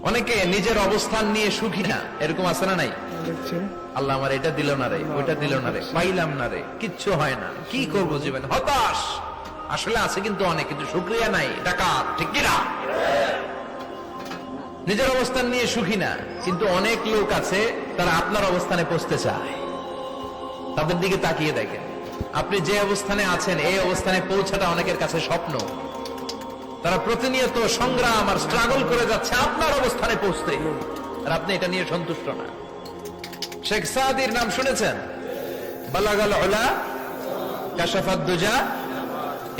অনেকে নিজের অবস্থান নিয়ে সুখী না, এরকম আছে না নাই? আল্লাহ আমার এটা দিল না রে, ওইটা দিল না রে, পাইলাম না রে, কিচ্ছু হয় না, কি করবো জীবনে, হতাশ। আসলে আছে কিন্তু অনেক, কিন্তু শুকরিয়া নাই, ডাকাত, ঠিক কিনা? নিজের অবস্থান নিয়ে সুখী না, কিন্তু অনেক লোক আছে তারা আপনার অবস্থানে পৌঁছতে চায়। তাদের দিকে তাকিয়ে দেখেন, আপনি যে অবস্থানে আছেন এই অবস্থানে পৌঁছাটা অনেকের কাছে স্বপ্ন। তারা প্রতিনিয়ত সংগ্রাম আর স্ট্রাগল করে যাচ্ছে আপনার অবস্থানে পৌঁছতে, আর আপনি এটা নিয়ে সন্তুষ্ট না। শেখ সাদির নাম শুনেছেন? বালাগাল উলা কাশাফাত দুজা,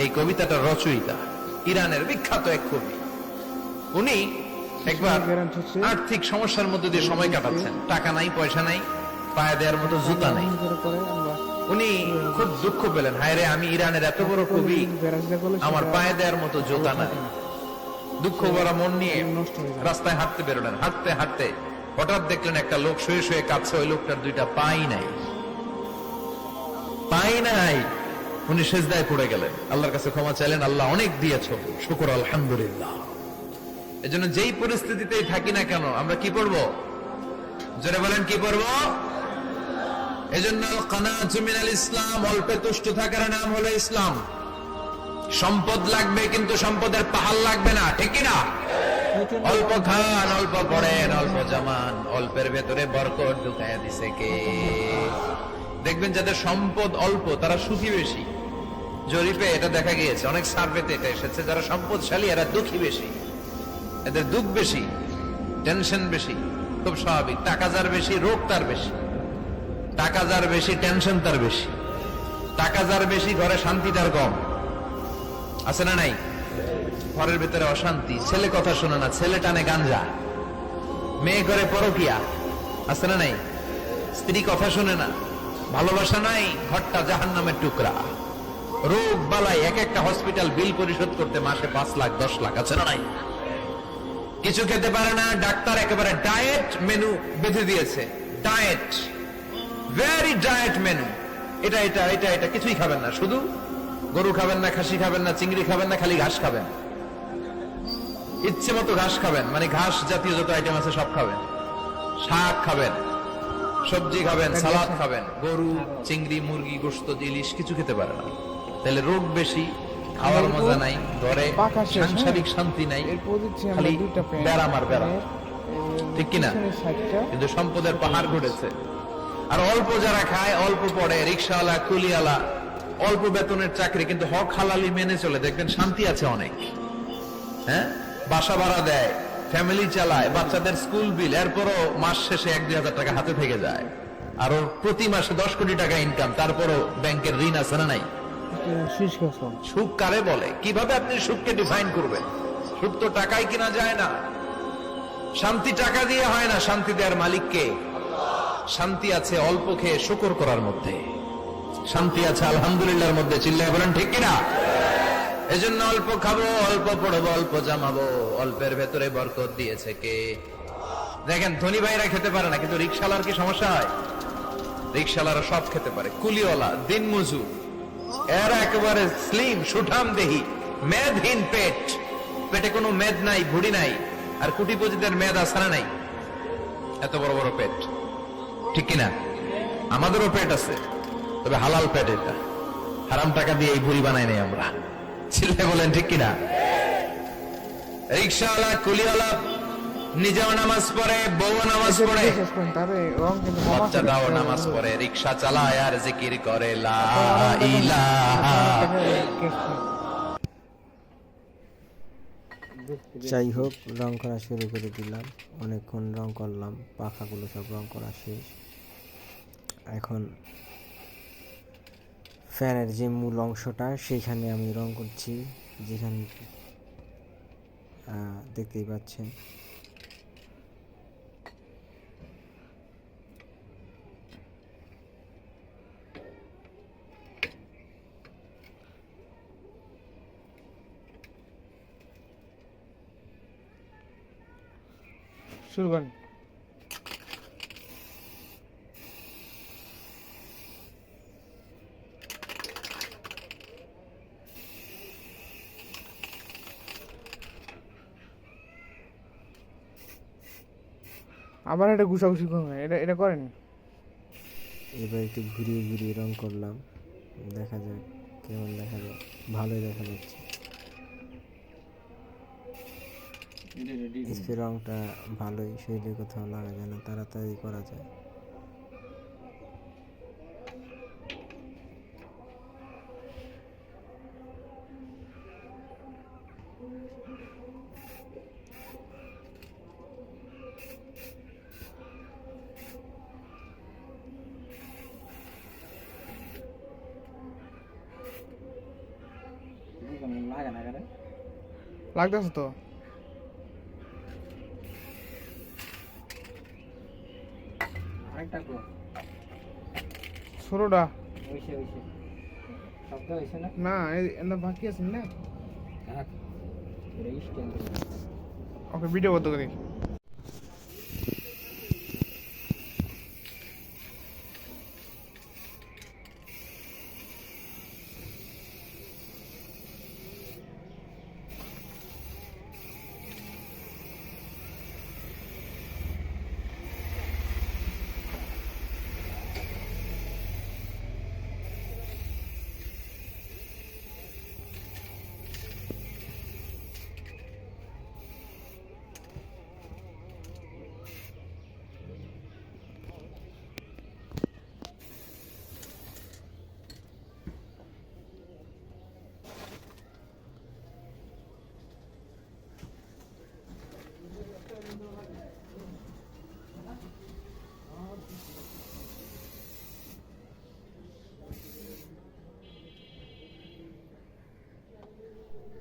এই কবিতাটার রচয়িতা ইরানের বিখ্যাত এক কবি। উনি একবার আর্থিক সমস্যার মধ্যে দিয়ে সময় কাটাচ্ছেন, টাকা নাই, পয়সা নাই, পায়ে দেওয়ার মতো জুতা নাই। উনি খুব দুঃখ পেলেন, হায় রে, আমি ইরানের এত বড় কবি, আমার পায়ে দেওয়ার মতো জুতা নাই। দুঃখ ভরা মন নিয়ে রাস্তায় হাঁটতে বেরোলেন। হাঁটতে হাঁটতে হঠাৎ দেখলেন একটা লোক শুয়ে শুয়ে কাঁদছে, ওই লোকটার দুইটা পাই নাই, পাই নাই। উনি সেজদায় পড়ে গেলেন, আল্লাহর কাছে ক্ষমা চাইলেন, আল্লাহ অনেক দিয়েছ, শুকর আলহামদুলিল্লাহ। এজন্য যেই পরিস্থিতিতেই থাকি না কেন আমরা কি পড়বো? জোরে বলেন, কি পড়বো? এজন্য কানাতু মিনাল ইসলাম, অল্পে তুষ্ট থাকার নাম হলো ইসলাম। সম্পদ লাগবে কিন্তু সম্পদের পাহাড় লাগবে না, ঠিক কিনা? অল্প খান, অল্প পড়েন, অল্প জামান, অল্পের ভেতরে বরকত ঢুকাইয়া দিছে কে? দেখবেন যাদের সম্পদ অল্প তারা সুখী বেশি। জরিপে এটা দেখা গিয়েছে, অনেক সার্ভেতে এটা এসেছে, যারা সম্পদশালী এরা দুঃখী বেশি, এদের দুঃখ বেশি, টেনশন বেশি। খুব স্বাভাবিক, টাকা যার বেশি রোগ তার বেশি, টাকা যার বেশি টেনশন তার বেশি, টাকা যার বেশি ঘরে শান্তি তার কম। আছে না নাই? ঘরের ভিতরে অশান্তি, ছেলে কথা শোনে না, ছেলে টানে গাঞ্জা, মেয়ে করে পরকিয়া। আছে না নাই? স্ত্রী কথা শোনে না, ভালোবাসা নাই, ঘরটা জাহান্নামের টুকরা। রোগ বালাই, এক একটা হসপিটাল বিল পরিশোধ করতে মাসে 5 লাখ 10 লাখ। আছে না নাই? কিছু খেতে পারে না, ডাক্তার একেবারে ডায়েট মেনু বেঁধে দিয়েছে। ডায়েট, ভেরি ডায়েট মেনু, এটা এটা এটা এটা কিছুই খাবেন না, শুধু গরু খাবেন না, খাসি খাবেন না, চিংড়ি খাবেন না, খালি ঘাস খাবেন। ইচ্ছে মতো ঘাস খাবেন, মানে ঘাস জাতীয় যত আইটেম আছে সব খাবেন। শাক খাবেন, সবজি খাবেন, সালাদ খাবেন। গরু, চিংড়ি, মুরগি, গোশত, ইলিশ কিছু খেতে পারে না। তাহলে রোগ বেশি, খাওয়ার মজা নাই, ঘরে সাংসারিক শান্তি নাই, খালি ব্যারাম আর ব্যারাম, ঠিক কিনা? কিন্তু সম্পদের পাহাড় ঘটেছে। আর অল্প যারা খায়, অল্প পড়ে, রিক্সাওয়ালা, কুলিওয়ালা, অল্প বেতনের চাকরি, কিন্তু হক হালালি মেনে চলে, দেখবেন শান্তি আছে অনেক। হ্যাঁ, বাসা ভাড়া দেয়, ফ্যামিলি চালায়, বাচ্চাদের স্কুল বিল, এরপরও মাস শেষে 1-2 হাজার টাকা হাতে থেকে যায়। আর ওর প্রতি মাসে 10 কোটি টাকা ইনকাম, তারপরও ব্যাংকের ঋণ আছে না নাই? সুখ কারে বলে? কিভাবে আপনি সুখকে ডিফাইন করবেন? সুখ তো টাকায় কিনা যায় না, শান্তি টাকা দিয়ে হয় না, শান্তি দেওয়ার মালিককে। শান্তি আছে অল্প খেয়ে শুকর করার মধ্যে, শান্তি আছে আলহামদুলিল্লাহর মধ্যে। চিল্লায় বলেন ঠিক কিনা? এজন্য অল্প খাবো, অল্প পড়বো, অল্প জামাবো, অল্পের ভেতরে বরকত দিয়েছে কে? দেখেন, ধনী ভাইরা খেতে পারে না, কিন্তু রিক্সাওয়ালার কি সমস্যা হয়? রিক্সাওয়ালারা সব খেতে পারে। কুলিওয়ালা, দিন মজুর, এরা একেবারে স্লিম, সুঠাম দেহি, মেদহীন পেট, পেটে কোনো মেদ নাই, ভুড়ি নাই। আর কোটিপতিদের মেদ আসারা নাই, এত বড় বড় পেট, ঠিক কিনা? আমাদেরও পেট আছে, তবে হালাল পেট। এটা হারাম টাকা দিয়ে এই ভুড়ি বানাই নাই আমরা। ছেলে বলেন ঠিক কিনা? রিক্সাওয়ালা, কুলিওয়ালা নিজেও নামাজ পড়ে, বউ নামাজ পড়ে, বাচ্চাটাও নামাজ পড়ে, রিক্সা চালায় আর জিকির করে লা ইলাহা। যাই হোক, রং করা শুরু করে দিলাম। অনেকক্ষণ রং করলাম, পাখাগুলো সব রং করা শেষ। এখন ফ্যানের যে মূল অংশটা সেইখানে আমি রং করছি, যেখানে দেখতেই পাচ্ছেন। শুরু করেন। আবার এটা ঘুষাঘুষি করবেন, এটা এটা করেন। এবার একটু ঘুরিয়ে ঘুরিয়ে রং করলাম, দেখা যাক কেমন দেখা যায়। ভালোই দেখা যাচ্ছে। স্প্রে রংটা ভালোই, শরীরে কোথাও লাগা যায় না, তাড়াতাড়ি করা যায়। লাগতেছে তো। ছোটটা না, এটা বাকি আছে না। ওকে ভিডিও করতে করি।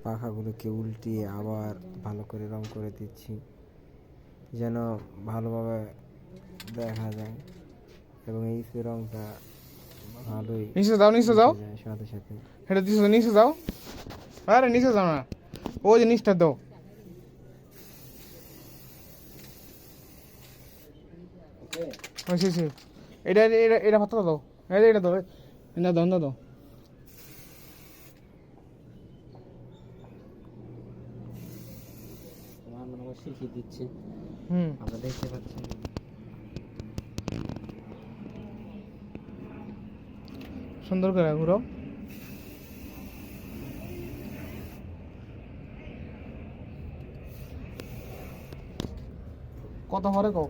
পাখাগুলোকে উল্টিয়ে আবার ভালো করে রং করে দিচ্ছি, যেন ভালোভাবে দেখা যায়। এবং এই রংটা ভালোই নিচে যাও, নিচে যাও, যায় সাথে সাথে। এটা দিছো, নিচে যাও। আরে নিচে যাও না, ওই যে নিচটা দাও। এটা এটা এটা ভাতটা দাও, এটা এটা দাও, এটা দাও, দাও। শিখিয়ে দিচ্ছে, হুম, আমরা দেখতে পাচ্ছি। সুন্দর করে ঘুরো। কত পরে কও।